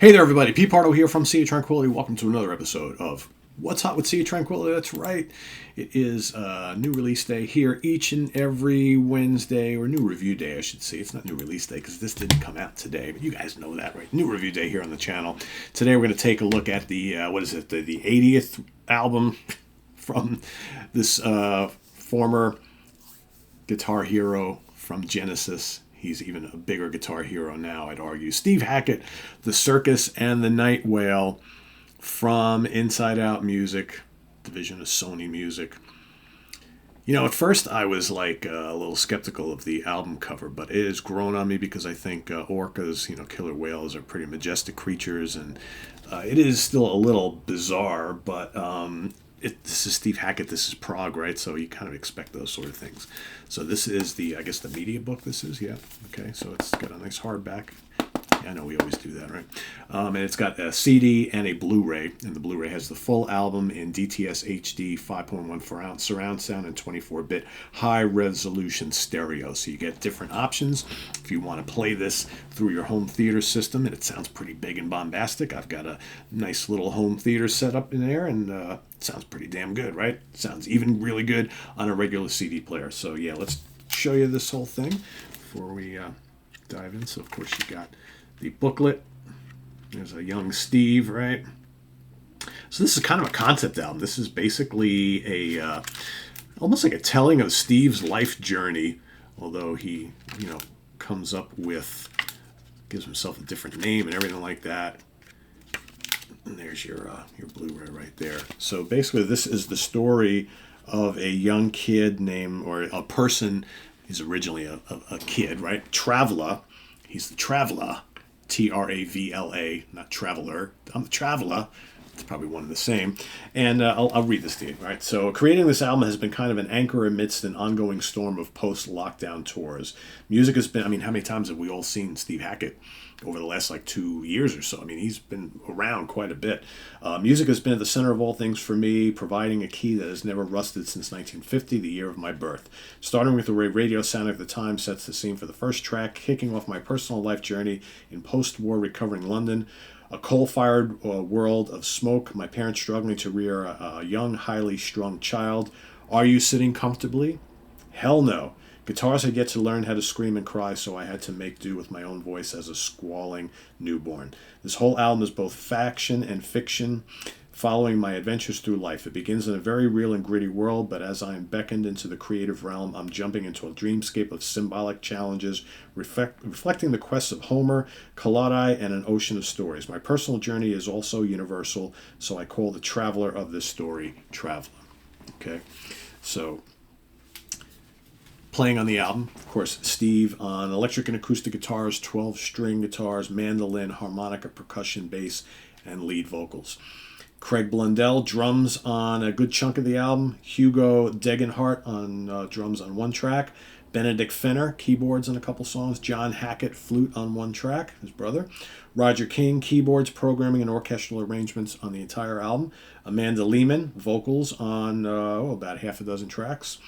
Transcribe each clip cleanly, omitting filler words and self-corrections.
Hey there, everybody. Pete Pardo here from Sea of Tranquility. Welcome to another episode of What's Hot with Sea of Tranquility. That's right. It is new release day here each and every Wednesday, or new review day, I should say. It's not new release day because this didn't come out today, but you guys know that, right? New review day here on the channel. Today we're going to take a look at the, the 80th album from this former guitar hero from Genesis. He's even a bigger guitar hero now, I'd argue. Steve Hackett, The Circus and the Nightwhale from Inside Out Music, division of Sony Music. You know, at first I was like a little skeptical of the album cover, but it has grown on me because I think orcas, killer whales, are pretty majestic creatures, and it is still a little bizarre, but this is Steve Hackett, this is prog, right? So you kind of expect those sort of things. So this is the media book, this is, yeah. Okay, so it's got a nice hardback. Yeah, I know we always do that, right? And it's got a CD and a Blu-ray, and the Blu-ray has the full album in DTS HD 5.1 surround sound and 24-bit high-resolution stereo. So you get different options if you want to play this through your home theater system, and it sounds pretty big and bombastic. I've got a nice little home theater set up in there, and it sounds pretty damn good, right? It sounds even really good on a regular CD player. So yeah, let's show you this whole thing before we dive in. So of course you got the booklet. There's a young Steve, right? So this is kind of a concept album. This is basically a almost like a telling of Steve's life journey, although he, comes up with, gives himself a different name and everything like that. And there's your Blu-ray right there. So basically this is the story of a young kid named, or a person, he's originally a kid, right? Traveler. He's the Traveler. Travla, not traveler. I'm the Traveler. It's probably one and the same. And I'll read this to you, right? So creating this album has been kind of an anchor amidst an ongoing storm of post-lockdown tours. Music has been, how many times have we all seen Steve Hackett over the last 2 years or so? He's been around quite a bit. Music has been at the center of all things for me, providing a key that has never rusted since 1950, the year of my birth. Starting with the way radio sounded at the time sets the scene for the first track, kicking off my personal life journey in post-war recovering London. A coal-fired world of smoke, my parents struggling to rear a young, highly strung child. Are you sitting comfortably? Hell no. Guitars had yet to learn how to scream and cry, so I had to make do with my own voice as a squalling newborn. This whole album is both faction and fiction, following my adventures through life. It begins in a very real and gritty world, but as I am beckoned into the creative realm, I'm jumping into a dreamscape of symbolic challenges, reflecting the quests of Homer, Collodi, and an ocean of stories. My personal journey is also universal, so I call the traveler of this story Traveler. Okay, so playing on the album, of course, Steve on electric and acoustic guitars, 12-string guitars, mandolin, harmonica, percussion, bass, and lead vocals. Craig Blundell, drums on a good chunk of the album. Hugo Degenhardt on drums on one track. Benedict Fenner, keyboards on a couple songs. John Hackett, flute on one track, his brother. Roger King, keyboards, programming, and orchestral arrangements on the entire album. Amanda Lehman, vocals on about half a dozen tracks.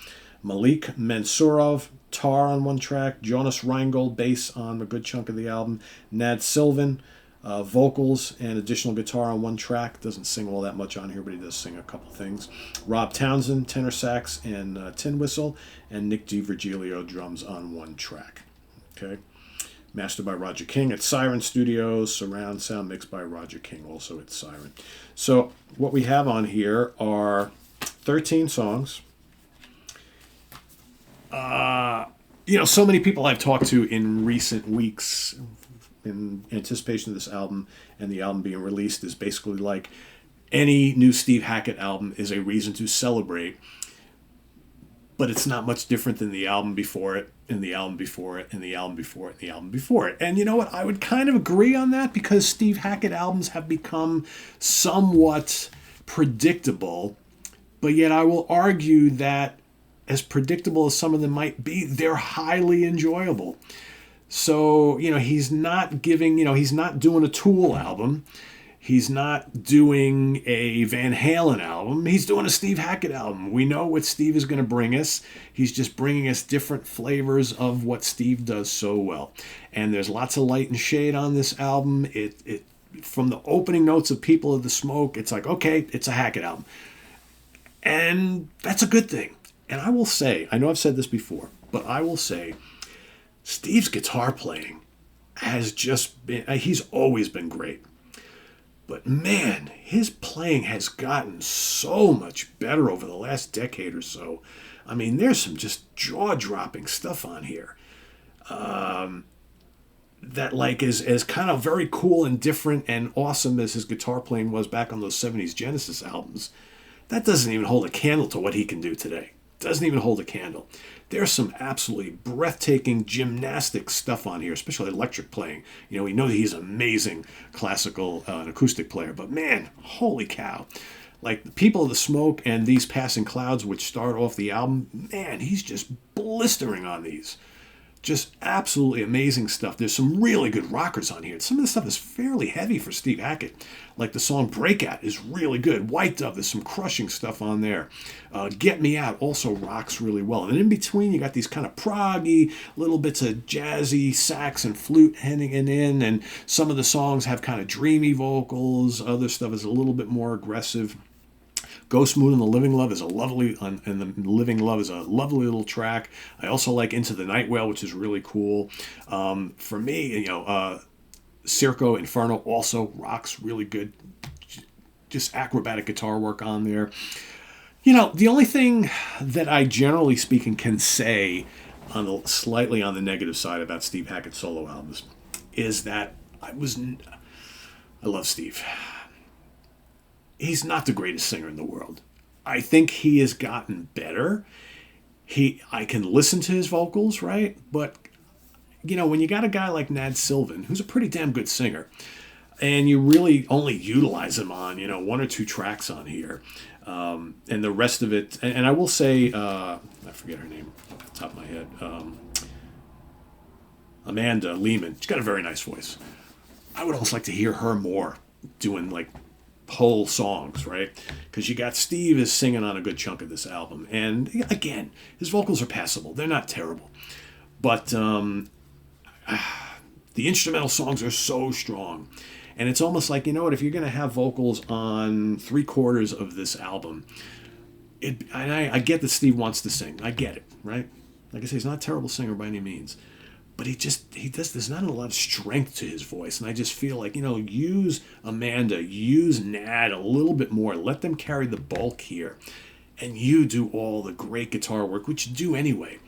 Malik Mansurov, tar on one track. Jonas Reingold, bass on a good chunk of the album. Nad Sylvan, vocals and additional guitar on one track. Doesn't sing all that much on here, but he does sing a couple things. Rob Townsend, tenor sax and tin whistle. And Nick DiVirgilio, drums on one track. Okay. Mastered by Roger King at Siren Studios. Surround sound mixed by Roger King, also at Siren. So what we have on here are 13 songs. So many people I've talked to in recent weeks in anticipation of this album and the album being released is basically like any new Steve Hackett album is a reason to celebrate, but it's not much different than the album before it, and the album before it, and the album before it, and the album before it. And you know what? I would kind of agree on that because Steve Hackett albums have become somewhat predictable, but yet I will argue that as predictable as some of them might be, they're highly enjoyable. So, he's not giving, he's not doing a Tool album. He's not doing a Van Halen album. He's doing a Steve Hackett album. We know what Steve is going to bring us. He's just bringing us different flavors of what Steve does so well. And there's lots of light and shade on this album. It from the opening notes of People of the Smoke, it's like, okay, it's a Hackett album. And that's a good thing. And I will say, I know I've said this before, but I will say, Steve's guitar playing has just been, he's always been great. But man, his playing has gotten so much better over the last decade or so. I mean, there's some just jaw-dropping stuff on here. That like is kind of very cool and different and awesome as his guitar playing was back on those 70s Genesis albums. That doesn't even hold a candle to what he can do today. Doesn't even hold a candle. There's some absolutely breathtaking gymnastic stuff on here, especially electric playing. You know, we know that he's an amazing classical and acoustic player, but man, holy cow. Like the People of the Smoke and These Passing Clouds, which start off the album, man, he's just blistering on these. Just absolutely amazing stuff. There's some really good rockers on here. Some of the stuff is fairly heavy for Steve Hackett. Like the song Breakout is really good. White Dove, there's some crushing stuff on there. Get Me Out also rocks really well. And in between, you got these kind of proggy, little bits of jazzy sax and flute heading in. And some of the songs have kind of dreamy vocals. Other stuff is a little bit more aggressive. Ghost Moon and the Living Love is a lovely little track. I also like Into the Nightwhale, which is really cool. For me, you know, Circo Inferno also rocks really good. Just acrobatic guitar work on there. You know, the only thing that I generally speaking can say slightly on the negative side about Steve Hackett's solo albums is that I love Steve. He's not the greatest singer in the world. I think he has gotten better. I can listen to his vocals, right? But, you know, when you got a guy like Nad Sylvan, who's a pretty damn good singer, and you really only utilize him on, you know, one or two tracks on here, and the rest of it, and I will say, I forget her name off the top of my head, Amanda Lehman. She's got a very nice voice. I would almost like to hear her more doing, like, whole songs, right? Because you got Steve is singing on a good chunk of this album, and again, his vocals are passable. They're not terrible, but the instrumental songs are so strong, and it's almost like, you know what, if you're going to have vocals on 3/4 of this album, I get that Steve wants to sing. I get it, right? Like I say, he's not a terrible singer by any means. But there's not a lot of strength to his voice. And I just feel like, you know, use Amanda, use Nad a little bit more. Let them carry the bulk here. And you do all the great guitar work, which you do anyway.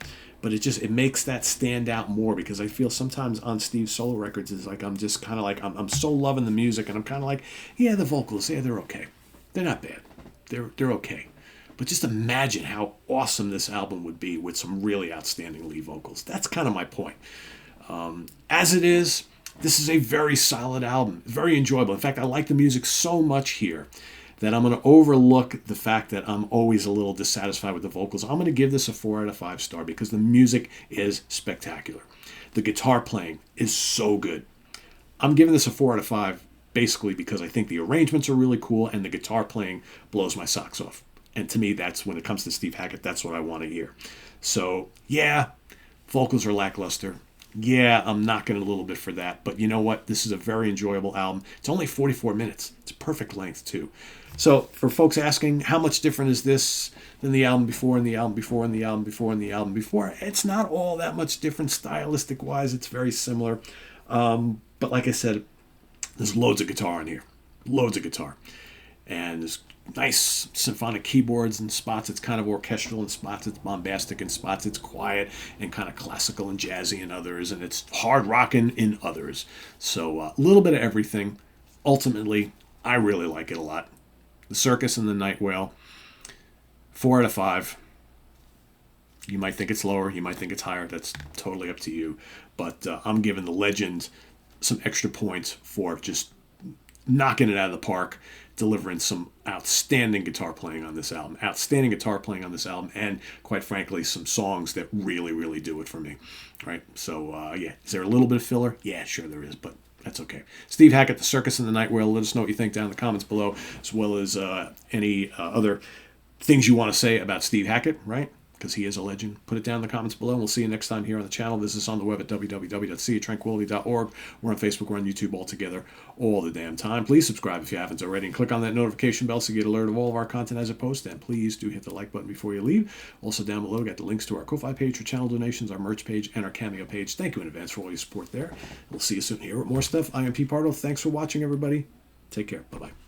But it makes that stand out more, because I feel sometimes on Steve's solo records, it's like I'm just kind of like, I'm so loving the music, and I'm kind of like, yeah, the vocals, yeah, they're okay. They're not bad. They're okay. But just imagine how awesome this album would be with some really outstanding lead vocals. That's kind of my point. As it is, this is a very solid album. Very enjoyable. In fact, I like the music so much here that I'm going to overlook the fact that I'm always a little dissatisfied with the vocals. I'm going to give this a 4 out of 5 star because the music is spectacular. The guitar playing is so good. I'm giving this a 4 out of 5 basically because I think the arrangements are really cool and the guitar playing blows my socks off. And to me, that's when it comes to Steve Hackett, that's what I want to hear. So, yeah, vocals are lackluster. Yeah, I'm knocking a little bit for that. But you know what? This is a very enjoyable album. It's only 44 minutes. It's perfect length, too. So, for folks asking, how much different is this than the album before and the album before and the album before and the album before? It's not all that much different stylistic-wise. It's very similar. But like I said, there's loads of guitar in here. Loads of guitar. And there's nice symphonic keyboards in spots. It's kind of orchestral in spots. It's bombastic in spots. It's quiet and kind of classical and jazzy in others. And it's hard rocking in others. So a little bit of everything. Ultimately, I really like it a lot. The Circus and the Nightwhale. 4 out of 5. You might think it's lower. You might think it's higher. That's totally up to you. But I'm giving the Legend some extra points for just knocking it out of the park, delivering some outstanding guitar playing on this album. Outstanding guitar playing on this album, and quite frankly, some songs that really, really do it for me. Right? So, yeah. Is there a little bit of filler? Yeah, sure there is, but that's okay. Steve Hackett, The Circus and the Nightwhale. Let us know what you think down in the comments below, as well as any other things you want to say about Steve Hackett, right? because he is a legend. Put it down in the comments below, and we'll see you next time here on the channel. Visit us on the web at www.seaoftranquility.org. We're on Facebook, we're on YouTube all together all the damn time. Please subscribe if you haven't already, and click on that notification bell so you get alert of all of our content as it posts. And please do hit the like button before you leave. Also down below, got the links to our Ko-Fi page for channel donations, our merch page, and our Cameo page. Thank you in advance for all your support there. We'll see you soon here with more stuff. I am Pete Pardo. Thanks for watching, everybody. Take care. Bye-bye.